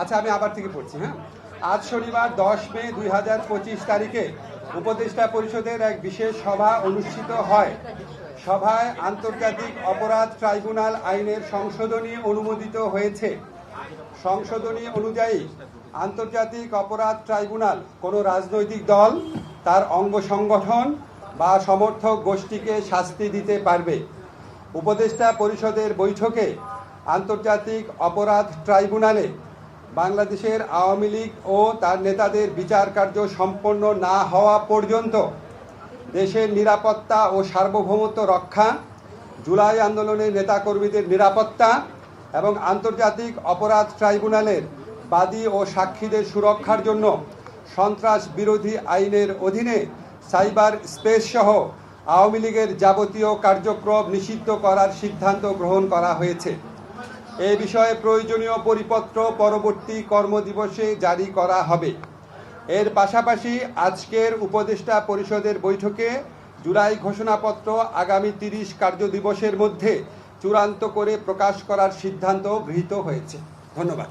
আচ্ছা, আমি আবার থেকে পড়ছি। হ্যাঁ, আজ শনিবার 10 মে 2025 তারিখে উপদেষ্টা পরিষদের এক বিশেষ সভা অনুষ্ঠিত হয়। সভায় আন্তর্জাতিক অপরাধ ট্রাইব্যুনাল আইনের সংশোধনী অনুমোদিত হয়েছে। সংশোধনী অনুযায়ী আন্তর্জাতিক অপরাধ ট্রাইব্যুনাল কোনো রাজনৈতিক দল, তার অঙ্গ সংগঠন বা সমর্থক গোষ্ঠীকে শাস্তি দিতে পারবে। উপদেষ্টা পরিষদের বৈঠকে আন্তর্জাতিক অপরাধ ট্রাইব্যুনালে বাংলাদেশের আওয়ামী লীগ ও তার নেতাদের বিচার কার্য সম্পন্ন না হওয়া পর্যন্ত দেশের নিরাপত্তা ও সার্বভৌমত্ব রক্ষা, জুলাই আন্দোলনের নেতাকর্মীদের নিরাপত্তা এবং আন্তর্জাতিক অপরাধ ট্রাইব্যুনালের বাদী ও সাক্ষীদের সুরক্ষার জন্য সন্ত্রাস বিরোধী আইনের অধীনে সাইবার স্পেস সহ আওয়ামী লীগের যাবতীয় কার্যক্রম নিষিদ্ধ করার সিদ্ধান্ত গ্রহণ করা হয়েছে। এ বিষয়ে প্রয়োজনীয় পরিপত্র পরবর্তী কর্মদিবসে জারি করা হবে। এর পাশাপাশি আজকের উপদেষ্টা পরিষদের বৈঠকে জুলাই ঘোষণাপত্র আগামী 30 কার্যদিবসের মধ্যে চূড়ান্ত করে প্রকাশ করার সিদ্ধান্ত গৃহীত হয়েছে। ধন্যবাদ।